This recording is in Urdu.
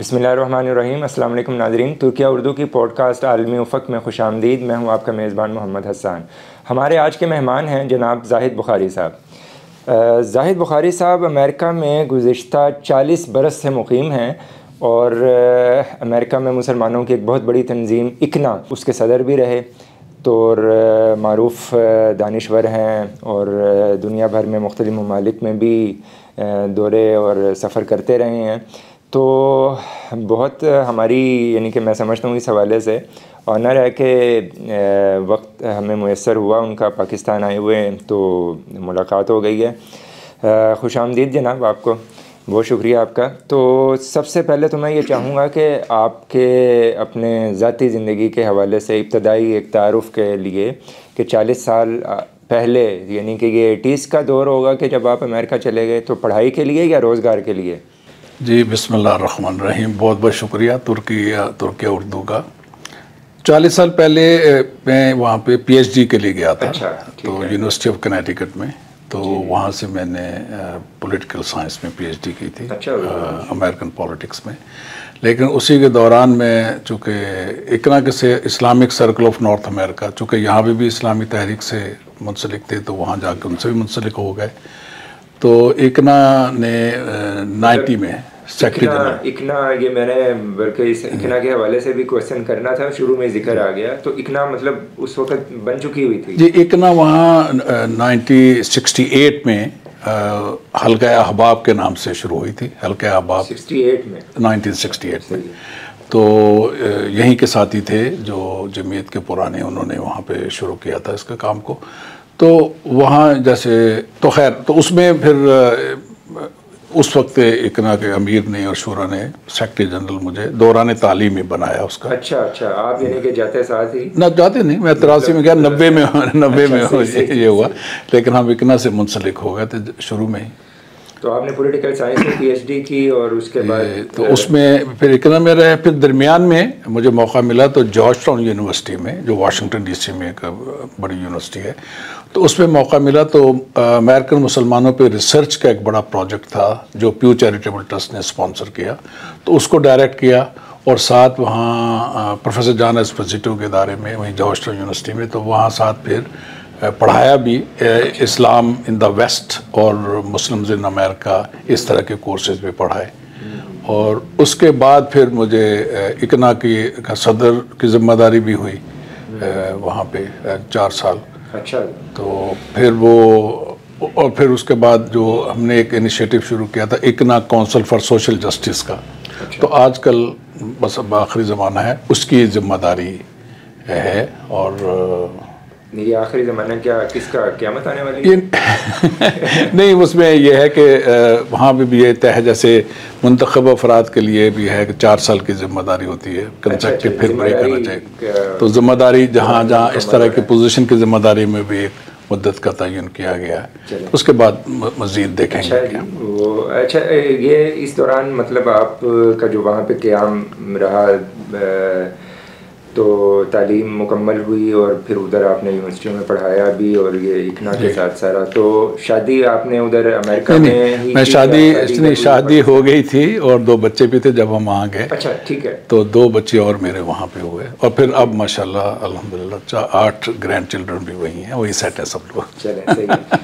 بسم اللہ الرحمن الرحیم۔ السلام علیکم ناظرین، ترکیہ اردو کی پوڈ کاسٹ عالمی افق میں خوش آمدید۔ میں ہوں آپ کا میزبان محمد حسان۔ ہمارے آج کے مہمان ہیں جناب زاہد بخاری صاحب۔ زاہد بخاری صاحب امریکہ میں گزشتہ 40 برس سے مقیم ہیں اور امریکہ میں مسلمانوں کی ایک بہت بڑی تنظیم اکنا اس کے صدر بھی رہے تو معروف دانشور ہیں اور دنیا بھر میں مختلف ممالک میں بھی دورے اور سفر کرتے رہے ہیں۔ تو بہت ہماری یعنی کہ میں سمجھتا ہوں اس حوالے سے آنر ہے کہ وقت ہمیں میسر ہوا ان کا پاکستان آئے ہوئے تو ملاقات ہو گئی ہے۔ خوش آمدید جناب آپ کو، بہت شکریہ آپ کا۔ تو سب سے پہلے تو میں یہ چاہوں گا کہ آپ کے اپنے ذاتی زندگی کے حوالے سے ابتدائی ایک تعارف کے لیے کہ 40 سال پہلے یعنی کہ یہ 80s کا دور ہوگا کہ جب آپ امریکہ چلے گئے، تو پڑھائی کے لیے یا روزگار کے لیے؟ جی بسم اللہ الرحمن الرحیم، بہت بہت شکریہ ترکیہ اردو کا۔ 40 سال پہلے میں وہاں پہ پی ایچ ڈی کے لیے گیا تھا تو یونیورسٹی آف کنیکٹیکٹ میں، تو وہاں سے میں نے پولیٹیکل سائنس میں پی ایچ ڈی کی تھی، امریکن پالیٹکس میں۔ لیکن اسی کے دوران میں چونکہ اکنا کے سے اسلامک سرکل آف نارتھ امریکہ، چونکہ یہاں بھی اسلامی تحریک سے منسلک تھے تو وہاں جا کے ان سے بھی منسلک ہو گئے۔ تو اکنا نے 90 میں اکنا یہ میں نے بلکہ اس اکنا کے حوالے سے بھی کوشچن کرنا تھا، شروع میں ذکر آ گیا۔ تو اکنا مطلب اس وقت بن چکی ہوئی تھی؟ جی اکنا وہاں 1968 میں حلقہ احباب کے نام سے شروع ہوئی تھی۔ حلقہ احباب 1968 میں تو یہیں کے ساتھی تھے جو جمعیت کے پرانے، انہوں نے وہاں پہ شروع کیا تھا اس کے کام کو۔ تو وہاں جیسے تو خیر تو اس میں پھر اس وقت اکنا کے امیر نے اور شورا نے سیکرٹری جنرل مجھے دوران تعلیم میں بنایا اس کا۔ اچھا آپ یعنی کہ جاتے ساتھ ہی؟ نہ جاتے نہیں، میں 83 میں گیا، 90 میں یہ ہوا، لیکن ہم اکنا سے منسلک ہو گئے تھے شروع میں ہی۔ تو آپ نے پولیٹیکل سائنس میں پی ایچ ڈی کی اور اس کے بعد تو اس میں پھر اکنا میں رہے۔ پھر درمیان میں مجھے موقع ملا تو جارج ٹاؤن یونیورسٹی میں، جو واشنگٹن ڈی سی میں ایک بڑی یونیورسٹی ہے، تو اس میں موقع ملا تو امریکن مسلمانوں پہ ریسرچ کا ایک بڑا پروجیکٹ تھا جو پیو چیریٹیبل ٹرسٹ نے اسپانسر کیا، تو اس کو ڈائریکٹ کیا، اور ساتھ وہاں پروفیسر جان ایسپوزیٹو کے ادارے میں وہیں جارج ٹاؤن یونیورسٹی میں، تو وہاں ساتھ پھر پڑھایا بھی اسلام ان دا ویسٹ اور مسلمز ان امریکہ، اس طرح کے کورسز بھی پڑھائے۔ اور اس کے بعد پھر مجھے اکنا کی صدر کی ذمہ داری بھی ہوئی وہاں پہ 4 سال۔ اچھا۔ تو پھر اور پھر اس کے بعد جو ہم نے ایک انیشیٹو شروع کیا تھا اکنا کونسل فار سوشل جسٹس کا، تو آج کل بس اب آخری زمانہ ہے، اس کی ذمہ داری ہے۔ اور یہ آخری زمانہ کیا کس کا، قیامت آنے والی؟ نہیں، اس میں یہ ہے کہ وہاں بھی یہ طے ہے، جیسے منتخب افراد کے لیے بھی ہے کہ 4 سال کی ذمہ داری ہوتی ہے، کنسیکٹیو پھر بریک کرنا چاہیے، تو ذمہ داری جہاں اس طرح کی پوزیشن کی ذمہ داری میں بھی ایک مدت کا تعین کیا گیا ہے، اس کے بعد مزید دیکھیں گے۔ اچھا، یہ اس دوران مطلب آپ کا جو وہاں پہ قیام رہا تو تعلیم مکمل ہوئی اور پھر ادھر آپ نے یونیورسٹیوں میں پڑھایا بھی اور یہ اکنا کے ساتھ سارا، تو شادی آپ نے ادھر امریکہ میں ہی؟ میں شادی ہو گئی تھی اور 2 بچے بھی تھے جب ہم وہاں گئے۔ اچھا ٹھیک ہے۔ تو 2 بچے اور میرے وہاں پہ ہوئے، اور پھر اب ماشاءاللہ الحمدللہ 8 گرینڈ چلڈرن بھی وہی ہیں، وہی سیٹ ہے سب لوگ۔ چلیں صحیح ہے۔